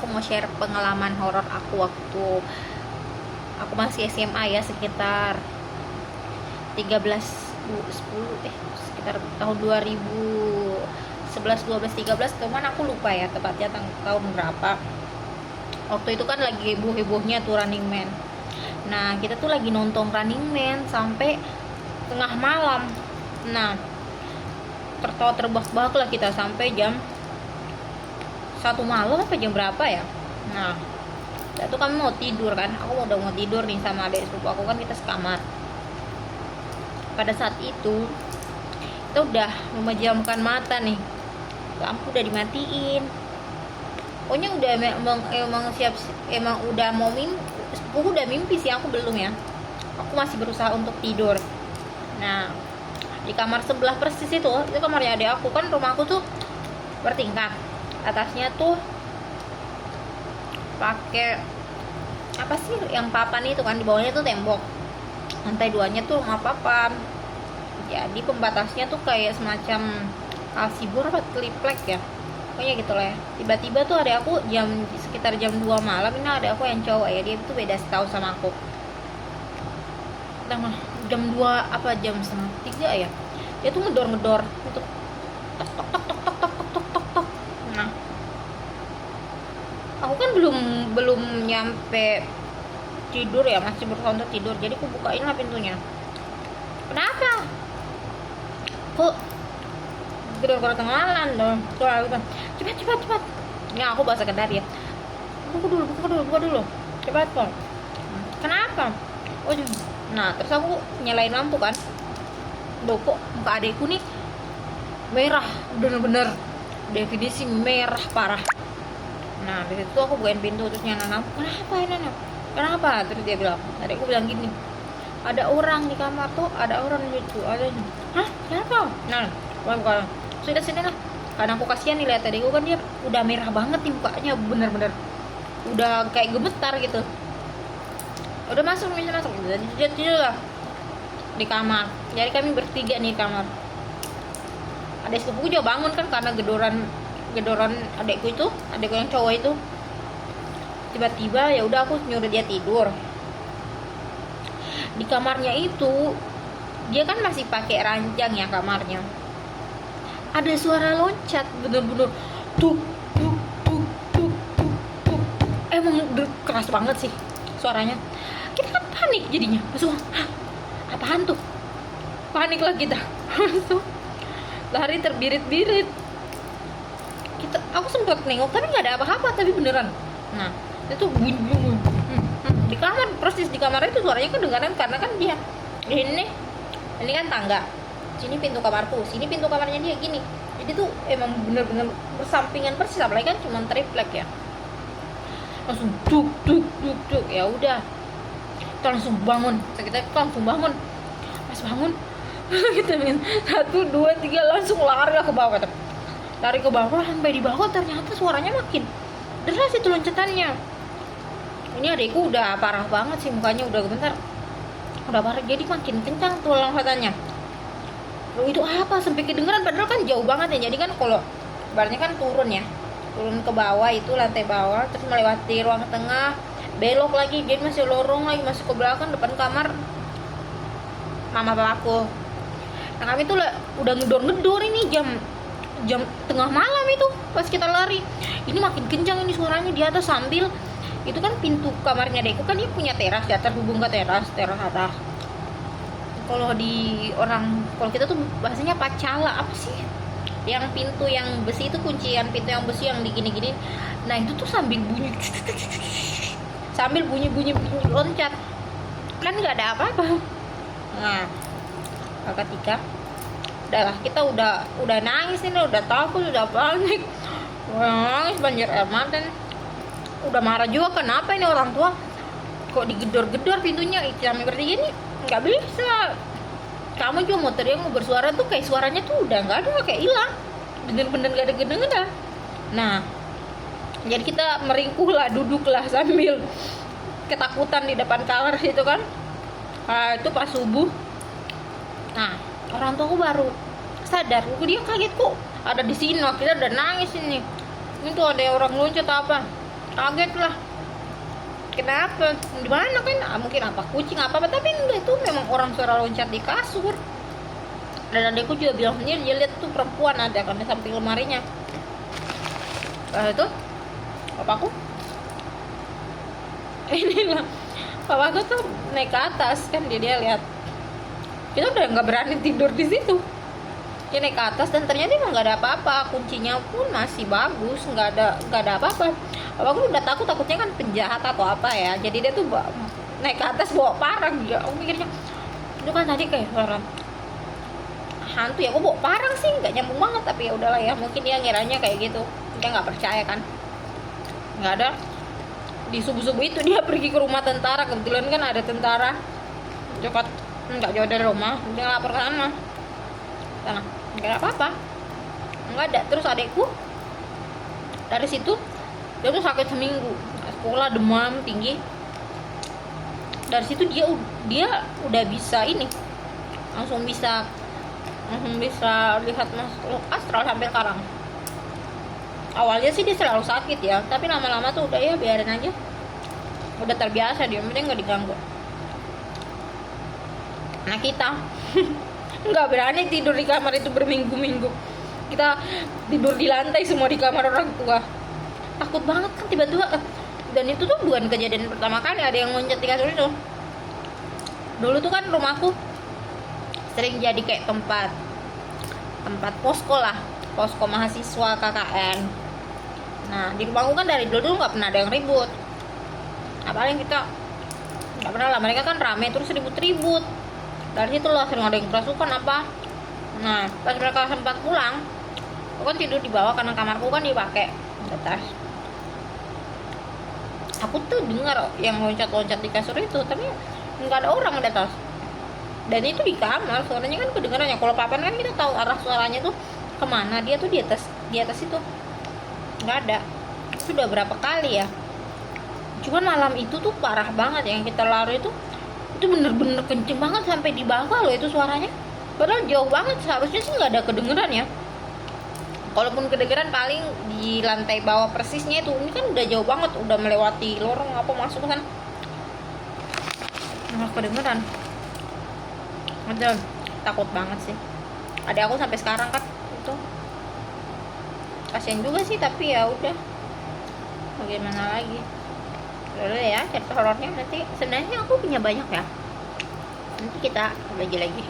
aku mau share pengalaman horor aku waktu aku masih SMA ya, sekitar 13 10 sekitar tahun 2011 12 13, cuman aku lupa ya tepatnya tahun berapa. Waktu itu kan lagi heboh-hebohnya tuh Running Man. Nah, kita tuh lagi nonton Running Man sampai tengah malam. Nah, tertawa terbahak-bahak lah kita sampai jam 1 malam apa jam berapa ya. Nah, itu kami mau tidur kan, aku udah mau tidur nih sama adik sepupu aku, kan kita sekamar. Pada saat itu kita udah memejamkan mata nih, lampu udah dimatiin, pokoknya udah emang siap, emang udah mau mimpi. Sepupu udah mimpi sih, aku belum ya, aku masih berusaha untuk tidur. Nah, di kamar sebelah persis itu kamarnya adik aku. Kan rumah aku tuh bertingkat, atasnya tuh pakai apa sih yang papan itu kan, di bawahnya tuh tembok, lantai 2-nya tuh rumah papan. Jadi pembatasnya tuh kayak semacam kalsibur apa triplek ya, pokoknya gitu lah ya. Tiba-tiba tuh ada aku sekitar jam 2 malam, ini ada aku yang cowok ya, dia tuh beda setahun sama aku. Nah, jam 2 apa jam setengah 3 ya, dia tuh ngedor itu, tok tok tok tok tok tok tok tok tok. Nah, aku kan belum nyampe tidur ya, masih berusaha untuk tidur, jadi aku bukain lah pintunya. Kenapa kok gedor-gedor tengah malam dong, cepat. Ya aku bahasa Kendari ya, buka dulu cepat kok. Kenapa? Oh, nah terus aku nyalain lampu kan, kok muka adekku nih merah, bener-bener definisi merah parah. Nah dari situ aku bukain pintu terus nyalain lampu. Kenapa ini anak? Kenapa? Terus dia bilang, adekku bilang gini, ada orang di kamar tuh, ada orang gitu, ada. Hah? Kenapa? Nah, bukan. Sudah sini lah. Karena aku kasihan nih lihat adekku, kan dia udah merah banget nih mukanya, bener-bener udah kayak gemetar gitu. Udah masuk jadi dia tidur lah di kamar. Jadi kami bertiga nih di kamar. Adek sepupu juga bangun kan karena gedoran adekku yang cowok itu. Tiba-tiba ya udah aku nyuruh dia tidur. Di kamarnya itu dia kan masih pakai ranjang ya kamarnya. Ada suara loncat, bener-bener tuk tuk tuk tuk tuk tuk. Emang keras banget sih suaranya. Kita kan panik jadinya, langsung apaan tuh? Panik lah kita, langsung lari terbirit-birit. Aku sempat nengok tapi nggak ada apa-apa, tapi beneran. Nah itu bunyi di kamar, persis di kamar itu suaranya kedengaran karena kan dia ini kan tangga, sini pintu kamarku, sini pintu kamarnya dia, gini. Jadi tuh emang bener-bener bersampingan persis, apalagi kan cuma triplek ya. Langsung duk ya udah, kita langsung bangun, kita langsung bangun. Pas bangun kita 1 2 3 langsung lari ke bawah. Lari ke bawah, sampai di bawah ternyata suaranya makin deras itu loncatannya. Ini adekku udah parah banget sih, mukanya udah gemetar, udah parah, jadi makin kencang tuh loncatannya. Loh, itu apa sampai kedengeran, padahal kan jauh banget ya. Jadi kan kalau ibaratnya kan turun ke bawah, itu lantai bawah, terus melewati ruang tengah, belok lagi, jadi masih lorong lagi, masuk ke belakang, depan kamar mama papaku. Nah kami tuh udah ngedor ini jam tengah malam itu pas kita lari. Ini makin kencang ini suaranya di atas, sambil itu kan pintu kamarnya adekku kan dia punya teras ya, terhubung ke teras atas. Kalau kita tuh bahasanya pacala, apa sih yang pintu yang besi itu, kuncian pintu yang besi yang digini-gini. Nah itu tuh sambil bunyi loncat, kan nggak ada apa-apa. Nah ketika udahlah, kita udah nangis ini, udah takut, udah panik, nangis banjir air mata, udah marah juga. Kenapa ini orang tua kok digedor-gedor pintunya? Kami bertiga ini nggak bisa. Kamu juga mau teriak, mau bersuara tuh kayak suaranya tuh udah nggak ada, kayak hilang, bener-bener nggak ada gedeng-gedeng. Nah jadi kita meringkuh lah, duduk lah sambil ketakutan di depan kamar itu kan. Itu pas subuh. Nah orang tuaku baru sadar, dia kaget kok ada di sini. Kita udah nangis ini tuh ada orang loncat apa. Kaget lah, kenapa, gimana kan, mungkin apa kucing apa tapi enggak, itu memang orang suara loncat di kasur. Dan adekku juga bilang sendiri dia lihat tuh perempuan ada kan di samping lemarinya. Itu papaku inilah, papaku tuh naik ke atas kan, dia lihat kita udah nggak berani tidur di situ. Dia naik ke atas dan ternyata emang nggak ada apa-apa, kuncinya pun masih bagus, nggak ada apa-apa. Aku udah takutnya kan penjahat atau apa ya, jadi dia tuh naik ke atas bawa parang. Aku mikirnya itu kan tadi kayak suara hantu ya, aku bawa parang sih nggak nyambung banget, tapi ya udahlah ya, mungkin dia ngiranya kayak gitu, dia nggak percaya kan. Nggak ada, di subuh-subuh itu dia pergi ke rumah tentara, kebetulan kan ada tentara dekat, nggak jauh dari rumah, dia lapor ke sana. Nah, nggak ada apa-apa, nggak ada. Terus adekku dari situ dia tuh sakit seminggu, sekolah demam tinggi. Dari situ dia udah bisa ini, langsung bisa lihat makhluk astral sampai sekarang. Awalnya sih dia selalu sakit ya, tapi lama-lama tuh udah ya biarin aja, udah terbiasa dia, penting nggak diganggu. Nah kita nggak berani tidur di kamar itu berminggu-minggu, kita tidur di lantai semua di kamar orang tua. Takut banget kan tiba-tiba, dan itu tuh bukan kejadian pertama kali ada yang loncat di kasur itu. Dulu tuh kan rumahku sering jadi kayak tempat posko lah, posko mahasiswa KKN. Nah di rumahku kan dari dulu nggak pernah ada yang ribut, apalagi kita nggak pernah lah, mereka kan rame terus ribut-ribut. Dari situ lah sering ada yang kerasukan apa. Nah pas mereka sempat pulang, aku kan tidur di bawah karena kamarku kan dipakai di atas. Aku tuh dengar yang loncat-loncat di kasur itu, tapi nggak ada orang di atas. Dan itu di kamar, suaranya kan kedengarannya. Kalau papan kan kita tahu arah suaranya tuh kemana, dia tuh di atas itu nggak ada. Sudah berapa kali ya, cuman malam itu tuh parah banget yang kita lari itu bener-bener kenceng banget sampai di bawah loh itu suaranya, padahal jauh banget, seharusnya sih nggak ada kedengeran ya. Kalaupun kedengeran paling di lantai bawah persisnya itu, ini kan udah jauh banget, udah melewati lorong apa masuk kan, nggak kedengeran. Aduh, takut banget sih. Ada aku sampai sekarang kan itu, kasian juga sih, tapi ya udah, bagaimana lagi. Lalu ya cerita horornya nanti, sebenarnya aku punya banyak ya, nanti kita bagi lagi.